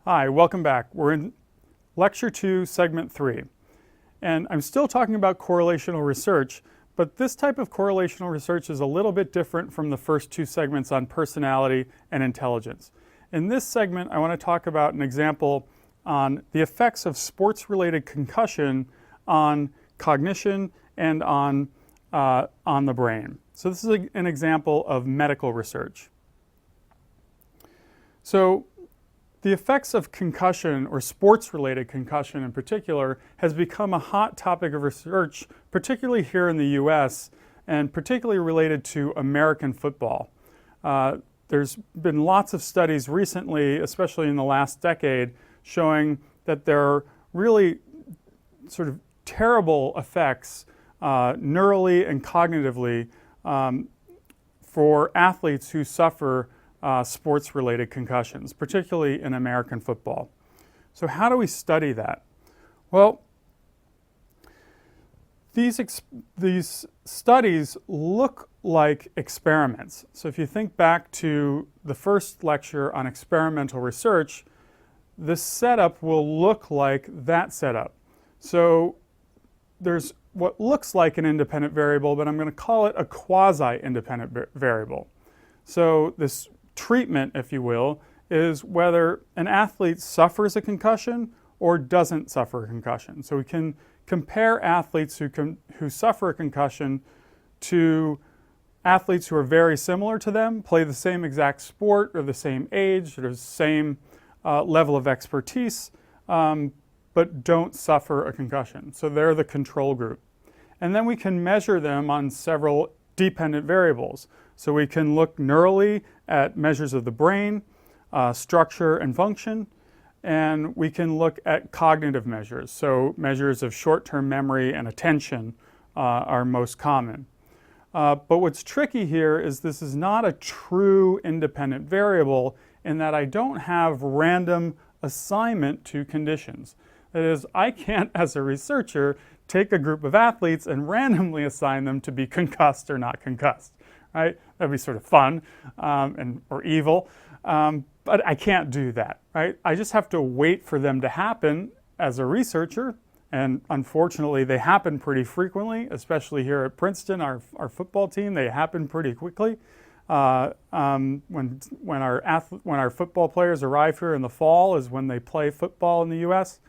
Hi, welcome back. We're in Lecture 2, Segment 3. And I'm still talking about correlational research, but this type of correlational research is a little bit different from the first two segments on personality and intelligence. In this segment, I want to talk about an example on the effects of sports-related concussion on cognition and on the brain. So this is an example of medical research. So the effects of concussion, or sports-related concussion in particular, has become a hot topic of research, particularly here in the US, and particularly related to American football. There's been lots of studies recently, especially in the last decade, showing that there are really sort of terrible effects neurally and cognitively for athletes who suffer sports-related concussions, particularly in American football. So how do we study that? Well, these studies look like experiments. So if you think back to the first lecture on experimental research, the setup will look like that setup. So there's what looks like an independent variable, but I'm going to call it a quasi-independent variable. So this treatment, if you will, is whether an athlete suffers a concussion or doesn't suffer a concussion. So we can compare athletes who suffer a concussion to athletes who are very similar to them, play the same exact sport or the same age or the same level of expertise, but don't suffer a concussion. So they're the control group. And then we can measure them on several dependent variables. So we can look neurally at measures of the brain, structure and function, and we can look at cognitive measures. So measures of short-term memory and attention are most common. But what's tricky here is this is not a true independent variable in that I don't have random assignment to conditions. That is, I can't, as a researcher, take a group of athletes and randomly assign them to be concussed or not concussed. Right? That'd be sort of fun or evil, but I can't do that. Right? I just have to wait for them to happen as a researcher, and unfortunately, they happen pretty frequently, especially here at Princeton, our football team. They happen pretty quickly. When our football players arrive here in the fall is when they play football in the U.S.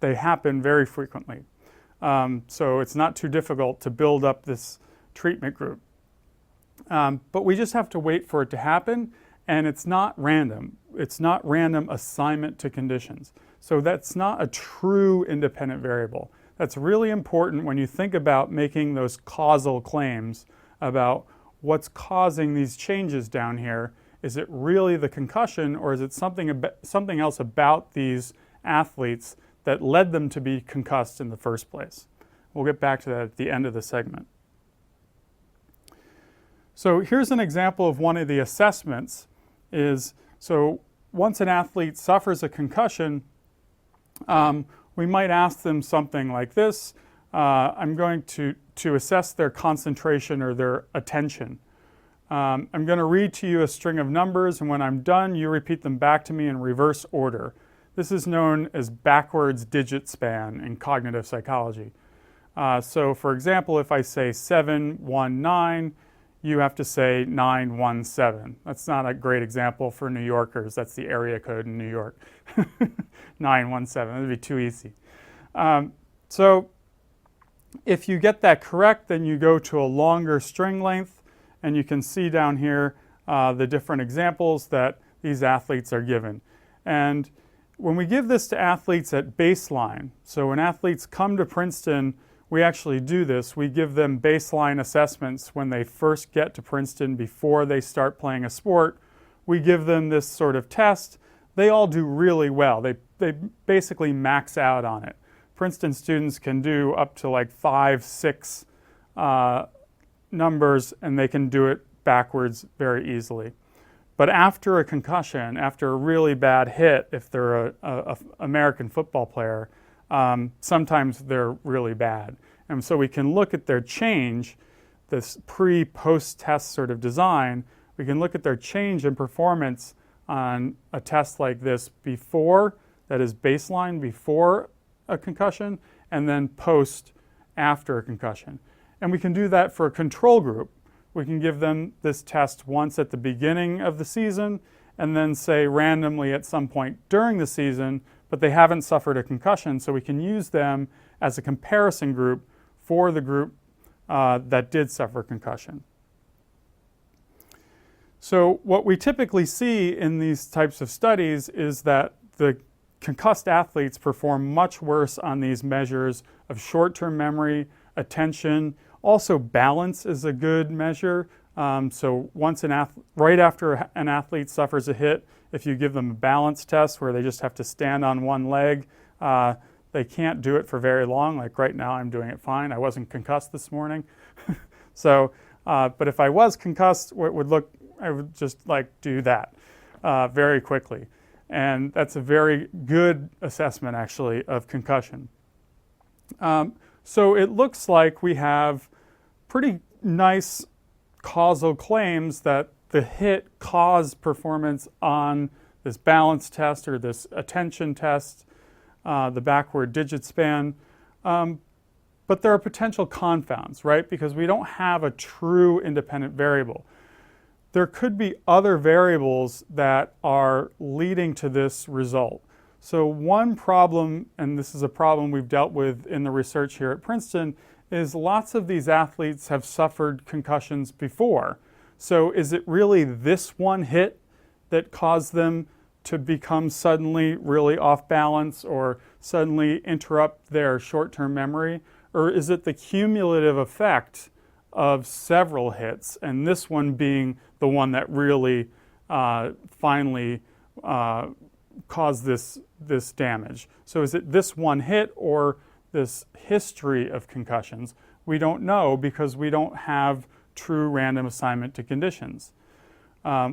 They happen very frequently, so it's not too difficult to build up this treatment group. But we just have to wait for it to happen, and it's not random. It's not random assignment to conditions. So that's not a true independent variable. That's really important when you think about making those causal claims about what's causing these changes down here. Is it really the concussion, or is it something else about these athletes that led them to be concussed in the first place? We'll get back to that at the end of the segment. So here's an example of one of the assessments. So once an athlete suffers a concussion, we might ask them something like this. I'm going to assess their concentration or their attention. I'm going to read to you a string of numbers, and when I'm done, you repeat them back to me in reverse order. This is known as backwards digit span in cognitive psychology. So for example, if I say 719, you have to say 917. That's not a great example for New Yorkers. That's the area code in New York. 917, that would be too easy. So if you get that correct, then you go to a longer string length, and you can see down here the different examples that these athletes are given. And when we give this to athletes at baseline, so when athletes come to Princeton, we actually do this. We give them baseline assessments when they first get to Princeton before they start playing a sport. We give them this sort of test. They all do really well. They basically max out on it. Princeton students can do up to like 5, 6 numbers, and they can do it backwards very easily. But after a concussion, after a really bad hit, if they're an American football player, sometimes they're really bad. And so we can look at their change, this pre-post test sort of design, we can look at their change in performance on a test like this before, that is baseline before a concussion, and then post after a concussion. And we can do that for a control group. We can give them this test once at the beginning of the season and then say randomly at some point during the season, but they haven't suffered a concussion, so we can use them as a comparison group for the group that did suffer concussion. So what we typically see in these types of studies is that the concussed athletes perform much worse on these measures of short-term memory, attention. Also, balance is a good measure. So once right after an athlete suffers a hit, if you give them a balance test where they just have to stand on one leg, they can't do it for very long. Like right now, I'm doing it fine. I wasn't concussed this morning. So, but if I was concussed, I would just like do that very quickly. And that's a very good assessment, actually, of concussion. So it looks like we have pretty nice causal claims that the hit caused performance on this balance test or this attention test, the backward digit span. But there are potential confounds, right? Because we don't have a true independent variable. There could be other variables that are leading to this result. So one problem, and this is a problem we've dealt with in the research here at Princeton, is lots of these athletes have suffered concussions before. So is it really this one hit that caused them to become suddenly really off balance or suddenly interrupt their short-term memory? Or is it the cumulative effect of several hits, and this one being the one that really finally caused this damage? So is it this one hit or this history of concussions? We don't know because we don't have true random assignment to conditions.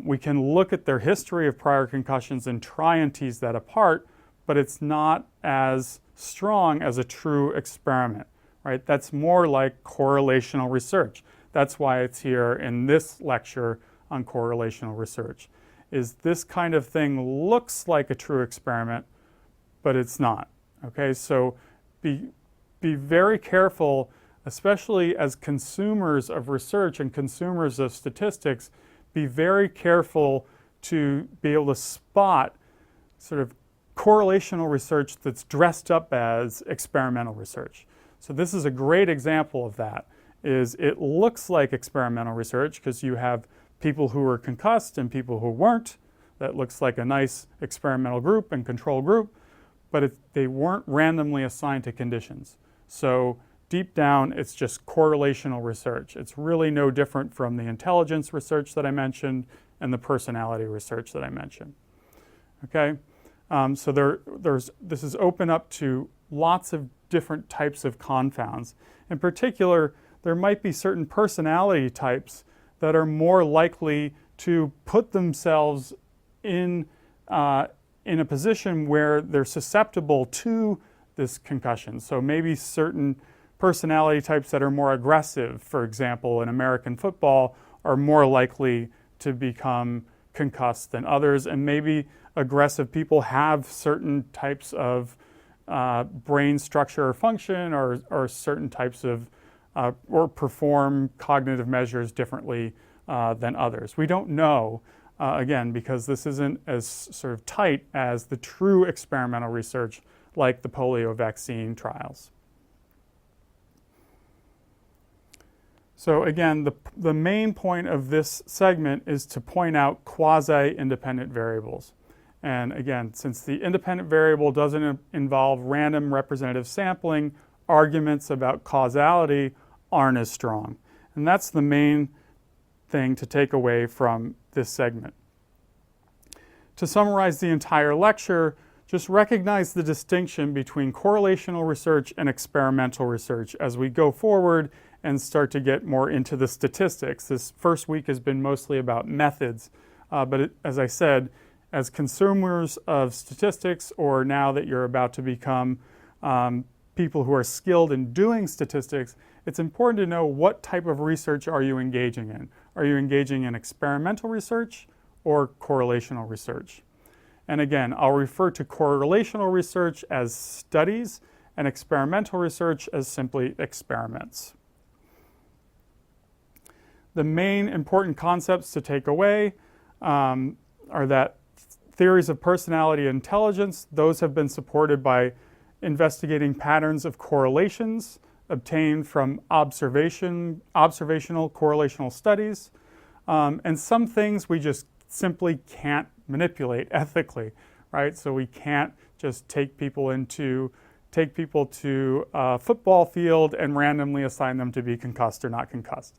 We can look at their history of prior concussions and try and tease that apart, but it's not as strong as a true experiment, right? That's more like correlational research. That's why it's here in this lecture on correlational research. Is this kind of thing looks like a true experiment, but it's not. Okay, so be very careful, especially as consumers of research and consumers of statistics, be very careful to be able to spot sort of correlational research that's dressed up as experimental research. So this is a great example of that. Is it looks like experimental research because you have people who were concussed and people who weren't. That looks like a nice experimental group and control group, but they weren't randomly assigned to conditions. So deep down, it's just correlational research. It's really no different from the intelligence research that I mentioned and the personality research that I mentioned. Okay, so this is open up to lots of different types of confounds. In particular, there might be certain personality types that are more likely to put themselves in a position where they're susceptible to this concussion. So maybe certain personality types that are more aggressive, for example, in American football, are more likely to become concussed than others. And maybe aggressive people have certain types of brain structure or function or certain types of or perform cognitive measures differently than others. We don't know, again, because this isn't as sort of tight as the true experimental research like the polio vaccine trials. So again, the main point of this segment is to point out quasi-independent variables. And again, since the independent variable doesn't involve random representative sampling, arguments about causality aren't as strong. And that's the main thing to take away from this segment. To summarize the entire lecture, just recognize the distinction between correlational research and experimental research as we go forward and start to get more into the statistics. This first week has been mostly about methods, but as I said, as consumers of statistics, or now that you're about to become people who are skilled in doing statistics, it's important to know what type of research are you engaging in. Are you engaging in experimental research, or correlational research. And again, I'll refer to correlational research as studies and experimental research as simply experiments. The main important concepts to take away are that theories of personality and intelligence, those have been supported by investigating patterns of correlations obtained from observational correlational studies. And some things we just simply can't manipulate ethically, right? So we can't just take people to a football field and randomly assign them to be concussed or not concussed.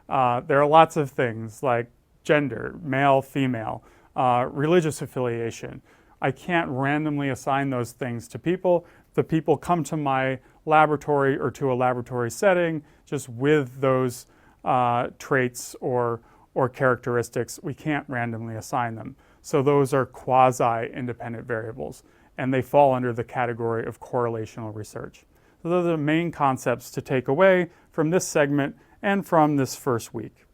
There are lots of things like gender, male, female, religious affiliation. I can't randomly assign those things to people. The people come to my laboratory or to a laboratory setting just with those traits or characteristics. We can't randomly assign them. So those are quasi-independent variables, and they fall under the category of correlational research. So those are the main concepts to take away from this segment and from this first week.